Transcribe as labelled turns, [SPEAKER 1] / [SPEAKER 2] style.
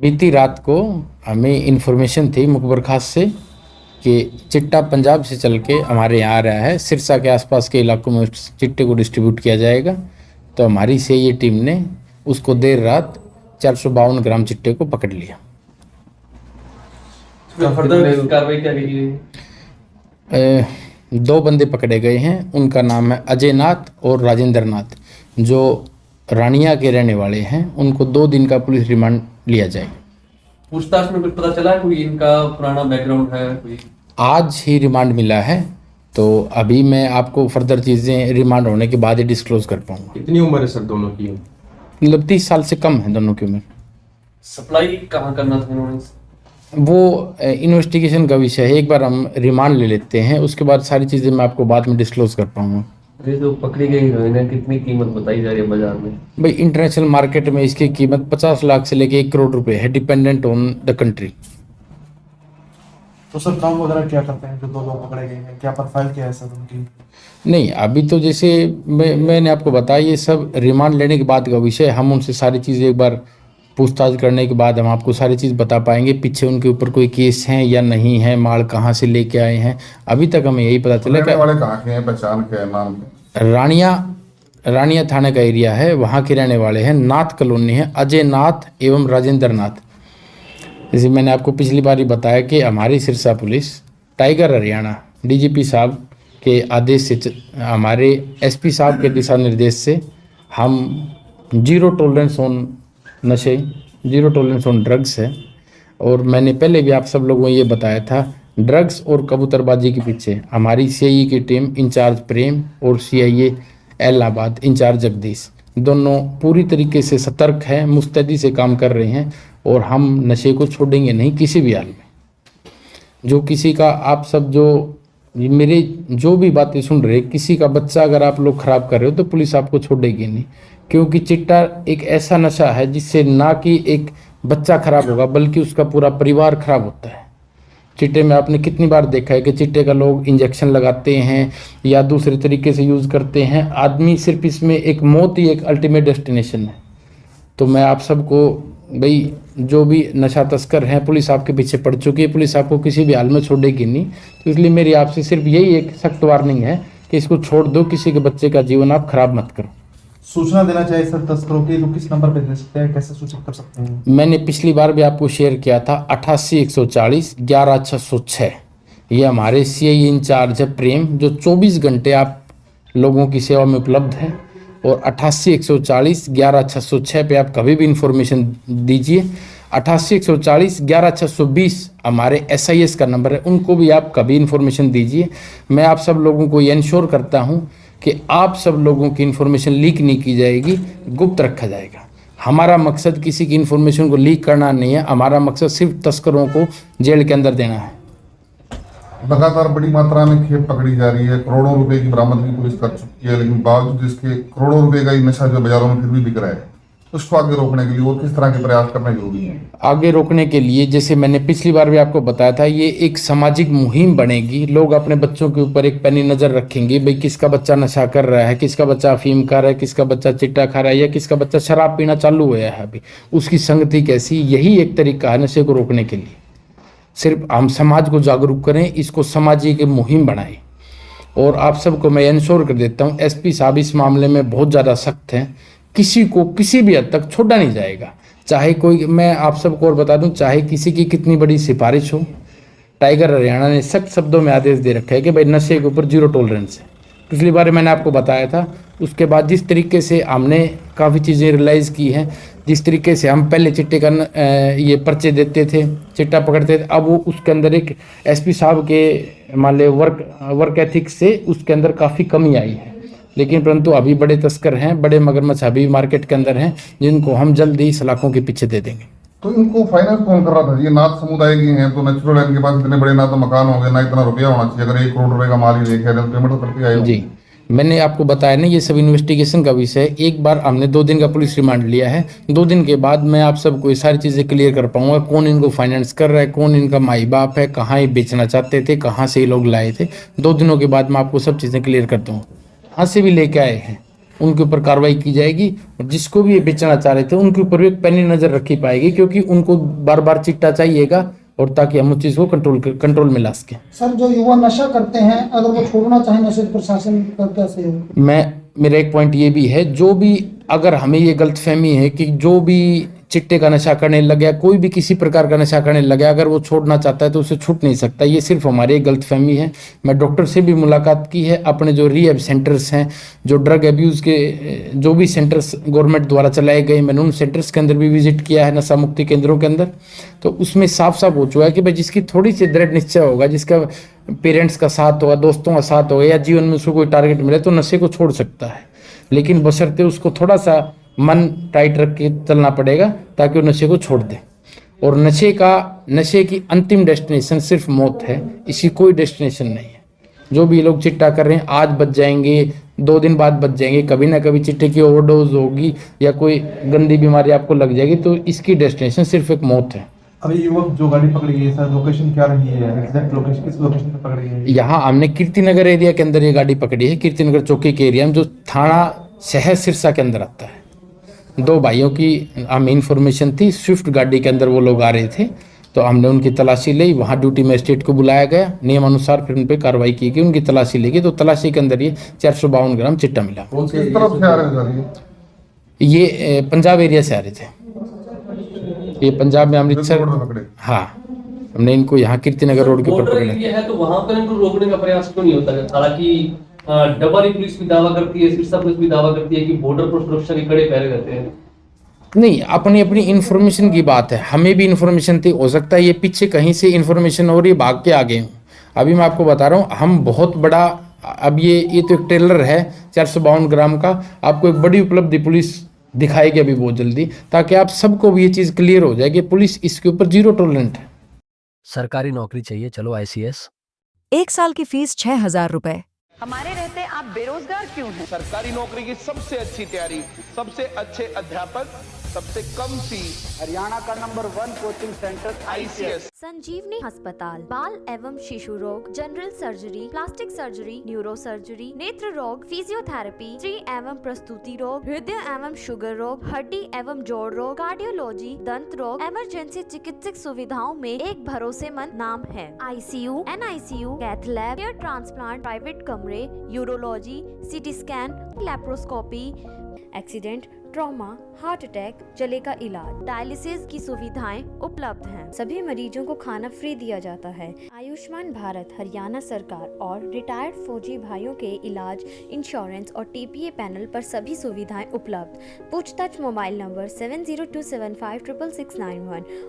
[SPEAKER 1] बीती रात को हमें इन्फॉर्मेशन थी मुखबर खास से कि चिट्टा पंजाब से चल के हमारे यहाँ आ रहा है, सिरसा के आसपास के इलाकों में उस चिट्टे को डिस्ट्रीब्यूट किया जाएगा। तो हमारी सीआईए टीम ने उसको देर रात 452 ग्राम चिट्टे को पकड़ लिया।
[SPEAKER 2] फर्दर कार्रवाई क्या की गई?
[SPEAKER 1] 2 बंदे पकड़े गए हैं, उनका नाम है अजय नाथ और राजेंद्र नाथ, जो रानिया के रहने वाले हैं। उनको 2 दिन का पुलिस रिमांड लिया जाएगा।
[SPEAKER 2] पूछताछ में कुछ पता चला है, कोई इनका पुराना बैकग्राउंड है कोई?
[SPEAKER 1] आज ही रिमांड मिला है, तो अभी मैं आपको फर्दर चीज़ें रिमांड होने के बाद ही डिस्क्लोज कर पाऊंगा।
[SPEAKER 3] कितनी उम्र है सर दोनों की?
[SPEAKER 1] मतलब 30 साल से कम है दोनों की उम्र।
[SPEAKER 2] सप्लाई कहाँ करना था इन्होंने?
[SPEAKER 1] वो इन्वेस्टिगेशन का विषय है, एक बार हम रिमांड ले लेते हैं, उसके बाद सारी चीज़ें मैं आपको बाद में डिस्क्लोज कर पाऊंगा।
[SPEAKER 2] ये जो पकड़ी गई हीरोइन है, कितनी कीमत बताई जा रही है बाजार में?
[SPEAKER 1] भाई इंटरनेशनल मार्केट में इसकी कीमत 50 लाख से लेके 1 करोड़ रुपए है, डिपेंडेंट ऑन द कंट्री।
[SPEAKER 4] तो सर काम वगैरह क्या करते हैं जो 2 लोग पकड़े गए हैं? क्या प्रोफाइल क्या है सर उनकी?
[SPEAKER 1] नहीं, अभी तो जैसे मैंने आपको बताया, ये सब रिमांड लेने के बाद का विषय। हम उनसे सारी चीज़ें एक बार पूछताछ करने के बाद हम आपको सारी चीज़ बता पाएंगे, पीछे उनके ऊपर कोई केस हैं या नहीं है, माल कहाँ से लेके आए हैं। अभी तक हमें यही पता चला कि
[SPEAKER 5] वाले कहाँ के हैं, पहचान क्या है, नाम क्या?
[SPEAKER 1] रानिया थाने का एरिया है, वहाँ के रहने वाले हैं। नाथ कॉलोनी है, अजय नाथ एवं राजेंद्र नाथ। जैसे मैंने आपको पिछली बार ही बताया कि हमारी Sirsa police tiger Haryana DGP साहब के आदेश से, हमारे एसपी साहब के दिशा निर्देश से हम 0 टॉलरेंस ऑन नशे, 0 टॉलरेंस ऑन ड्रग्स है। और मैंने पहले भी आप सब लोगों को ये बताया था, ड्रग्स और कबूतरबाजी के पीछे हमारी सीआईए की टीम इंचार्ज प्रेम और सीआईए इलाहाबाद इंचार्ज जगदीश, दोनों पूरी तरीके से सतर्क हैं, मुस्तैदी से काम कर रहे हैं। और हम नशे को छोड़ेंगे नहीं किसी भी हाल में। जो किसी का, आप सब जो मेरे जो भी बातें सुन रहे, किसी का बच्चा अगर आप लोग ख़राब कर रहे हो तो पुलिस आपको छोड़ेगी नहीं, क्योंकि चिट्टा एक ऐसा नशा है जिससे ना कि एक बच्चा खराब होगा बल्कि उसका पूरा परिवार खराब होता है। चिट्टे में आपने कितनी बार देखा है कि चिट्टे का लोग इंजेक्शन लगाते हैं या दूसरे तरीके से यूज़ करते हैं। आदमी सिर्फ इसमें एक मौत ही एक अल्टीमेट डेस्टिनेशन है। तो मैं आप सबको, भाई जो भी नशा तस्कर हैं, पुलिस आपके पीछे पड़ चुकी है, पुलिस आपको किसी भी हाल में छोड़ेगी नहीं। तो इसलिए मेरी आपसे सिर्फ यही एक सख्त वार्निंग है कि इसको छोड़ दो, किसी के बच्चे का जीवन आप खराब मत करो।
[SPEAKER 4] सूचना देना चाहिए सर तस्करों की, तो किस नंबर पे दे सकते हैं, कैसे सूचित कर सकते हैं?
[SPEAKER 1] मैंने पिछली बार भी आपको शेयर किया था 88 140 11 606। ये हमारे सीआईए इंचार्ज है प्रेम, जो 24 घंटे आप लोगों की सेवा में उपलब्ध है। और 88 140 11 606 पे आप कभी भी इंफॉर्मेशन दीजिए। 88 140 11 620 हमारे SIS का नंबर है, उनको भी आप कभी इंफॉर्मेशन दीजिए। मैं आप सब लोगों को ये इंश्योर करता हूँ कि आप सब लोगों की इन्फॉर्मेशन लीक नहीं की जाएगी, गुप्त रखा जाएगा। हमारा मकसद किसी की इन्फॉर्मेशन को लीक करना नहीं है, हमारा मकसद सिर्फ तस्करों को जेल के अंदर देना है।
[SPEAKER 5] लगातार बड़ी मात्रा में खेप पकड़ी जा रही है, करोड़ों रुपए की बरामदगी पुलिस कर चुकी है, लेकिन बावजूद इसके करोड़ों रुपए का ये नशा जो बाजारों में फिर भी बिक रहा है, उसको आगे रोकने के लिए और किस तरह के प्रयास करना जरूरी है?
[SPEAKER 1] आगे रोकने के लिए, जैसे मैंने पिछली बार भी आपको बताया था, ये एक सामाजिक मुहिम बनेगी। लोग अपने बच्चों के ऊपर एक पैनी नज़र रखेंगे, भाई किसका बच्चा नशा कर रहा है, किसका बच्चा अफीम खा रहा है, किसका बच्चा चिट्टा खा रहा है, या किसका बच्चा शराब पीना चालू हुआ है अभी, उसकी संगति कैसी। यही एक तरीका है नशे को रोकने के लिए। सिर्फ हम समाज को जागरूक करें, इसको सामाजिक मुहिम बनाएं। और आप सबको मैं इंश्योर कर देता हूँ, एसपी साहब इस मामले में बहुत ज़्यादा सख्त हैं। किसी को किसी भी हद तक छोड़ा नहीं जाएगा, चाहे कोई, मैं आप सबको और बता दूं, चाहे किसी की कितनी बड़ी सिफारिश हो। टाइगर हरियाणा ने सख्त शब्दों में आदेश दे रखा है कि भाई नशे के ऊपर 0 टॉलरेंस है। पिछली बार मैंने आपको बताया था। उसके बाद जिस तरीके से हमने काफ़ी चीज़ें रियलाइज़ की हैं, जिस तरीके से हम पहले चिट्टे का ये पर्चे देते थे, चिट्टा पकड़ते थे, अब वो उसके अंदर एक एसपी साहब के मान ले वर्क एथिक्स से उसके अंदर काफ़ी कमी आई है। लेकिन परंतु अभी बड़े तस्कर हैं, बड़े मगरमच्छ अभी मार्केट के अंदर हैं, जिनको हम जल्द ही सलाखों के पीछे दे देंगे।
[SPEAKER 5] तो इनको फाइनेंस कौन कर रहा था? ये नाथ समुदाय के हैं, तो नेचुरल है, इनके पास इतने बड़े ना तो मकान होंगे ना इतना रुपया होना चाहिए। अगर 1 करोड़ रुपए का माल ही देखे तो पेमेंट तो करके आए।
[SPEAKER 1] जी, मैंने आपको बताया ना, ये सब इन्वेस्टिगेशन का विषय है। एक बार हमने 2 दिन का पुलिस रिमांड लिया है, 2 दिन के बाद मैं आप सबको ये सारी चीज़ें क्लियर कर पाऊंगा, कौन इनको फाइनेंस कर रहा है, कौन इनका माई बाप है, कहाँ ये बेचना चाहते थे, कहाँ से ये लोग लाए थे। 2 दिनों के बाद मैं आपको सब चीज़ें क्लियर कर दूँगा। कहाँ से भी लेके आए हैं, उनके ऊपर कार्रवाई की जाएगी। और जिसको भी ये बेचना चाह रहे थे उनके ऊपर भी एक पैनी नजर रखी पाएगी, क्योंकि उनको बार बार चिट्टा चाहिएगा, और ताकि हम उस चीज को कंट्रोल में ला सकें।
[SPEAKER 3] सर, जो युवा नशा करते हैं अगर वो छोड़ना चाहे नशे तो प्रशासन का क्या सहयोग?
[SPEAKER 1] मेरा एक पॉइंट ये भी है, जो भी अगर हमें ये गलतफहमी है कि जो भी चिट्टे का नशा करने लग गया, कोई भी किसी प्रकार का नशा करने लग गया, अगर वो छोड़ना चाहता है तो उसे छूट नहीं सकता, ये सिर्फ हमारी एक गलतफहमी है। मैं डॉक्टर से भी मुलाकात की है, अपने जो रिहैब सेंटर्स हैं, जो ड्रग एब्यूज़ के जो भी सेंटर्स गवर्नमेंट द्वारा चलाए गए, मैंने उन सेंटर्स के अंदर भी विजिट किया है, नशा मुक्ति केंद्रों के अंदर। तो उसमें साफ साफ हो चुका है कि भाई जिसकी थोड़ी सी दृढ़ निश्चय होगा, जिसका पेरेंट्स का साथ होगा, दोस्तों का साथ होगा, या जीवन में उसको कोई टारगेट मिले, तो नशे को छोड़ सकता है। लेकिन बशर्ते उसको थोड़ा सा मन टाइट रख के चलना पड़ेगा, ताकि वो नशे को छोड़ दे। और नशे की अंतिम डेस्टिनेशन सिर्फ मौत है, इसकी कोई डेस्टिनेशन नहीं है। जो भी लोग चिट्टा कर रहे हैं, आज बच जाएंगे, 2 दिन बाद बच जाएंगे, कभी ना कभी चिट्टे की ओवरडोज होगी या कोई गंदी बीमारी आपको लग जाएगी, तो इसकी डेस्टिनेशन सिर्फ एक मौत है।
[SPEAKER 4] अभी युवक जो गाड़ी पकड़ी गई है सर, लोकेशन क्या रही है, एग्जैक्ट लोकेशन किस लोकेशन पे पकड़ी गई है?
[SPEAKER 1] यहाँ हमने कीर्तिनगर एरिया के अंदर ये गाड़ी पकड़ी है, कीर्तिनगर चौकी के एरिया में, जो थाना शहर सिरसा के अंदर आता है। 2 भाइयों की हमें इन्फॉर्मेशन थी, स्विफ्ट गाड़ी के अंदर वो लोग आ रहे थे, तो हमने उनकी तलाशी ली। वहाँ ड्यूटी मजिस्ट्रेट को बुलाया गया, नियमानुसार फिर उन पर कार्रवाई की गई, उनकी तलाशी ली गई। तो तलाशी के अंदर ये 452 ग्राम चिट्टा मिला।
[SPEAKER 5] किस तरफ से आ रहे हैं सर
[SPEAKER 1] ये पंजाब एरिया से आ रहे थे, ये पंजाब में अमृतसर।
[SPEAKER 5] रोड पे पकड़े?
[SPEAKER 1] हाँ, हमने इनको यहाँ कीर्तिनगर रोड के ऊपर
[SPEAKER 2] बॉर्डर
[SPEAKER 1] पकड़ा।
[SPEAKER 2] एरिया है तो वहां पर इनको रोकने का प्रयास क्यों नहीं होता है? हालांकि डबरी पुलिस भी दावा करती है, सिरसा पुलिस भी दावा करती है कि बॉर्डर पर सुरक्षा के कड़े पहरे रहते हैं।
[SPEAKER 1] नहीं, अपनी अपनी इन्फॉर्मेशन की बात है। हमें भी इन्फॉर्मेशन थी, हो सकता है ये पीछे कहीं से इन्फॉर्मेशन हो रही है, भाग के आ गए हूँ। अभी मैं आपको बता रहा हूँ, हम बहुत बड़ा, अब ये तो एक टेलर है 452 ग्राम का, आपको एक बड़ी उपलब्धि पुलिस दिखाएगी अभी बहुत जल्दी, ताकि आप सबको भी ये चीज़ क्लियर हो जाए कि पुलिस इसके ऊपर 0 टॉलरेंट है।
[SPEAKER 6] सरकारी नौकरी चाहिए, चलो ICS।
[SPEAKER 7] 1 साल की फीस 6,000 रुपए।
[SPEAKER 8] हमारे रहते आप बेरोजगार क्यों हैं?
[SPEAKER 9] सरकारी नौकरी की सबसे अच्छी तैयारी, सबसे अच्छे अध्यापक, सबसे कम फीस,
[SPEAKER 10] हरियाणा का नंबर 1 कोचिंग सेंटर
[SPEAKER 9] ICS।
[SPEAKER 11] संजीवनी अस्पताल बाल एवं शिशु रोग, general surgery, plastic surgery, neuro surgery, नेत्र रोग, फिजियोथेरेपी, स्त्री एवं प्रस्तुति रोग, हृदय एवं शुगर रोग, हड्डी एवं जोड़ रोग, कार्डियोलॉजी, दंत रोग, इमरजेंसी चिकित्सक सुविधाओं में एक भरोसेमंद नाम है। ICU, NICU, cath lab, hair transplant, private कमरे, urology, CT scan, laparoscopy, accident, trauma, heart attack, जले का इलाज, डायलिसिस की सुविधाएं उपलब्ध हैं। सभी मरीजों को खाना फ्री दिया जाता है। आयुष्मान भारत हरियाणा सरकार और रिटायर्ड फौजी भाइयों के इलाज, इंश्योरेंस और TPA पैनल पर सभी सुविधाएं उपलब्ध। पूछताछ मोबाइल नंबर 7027566691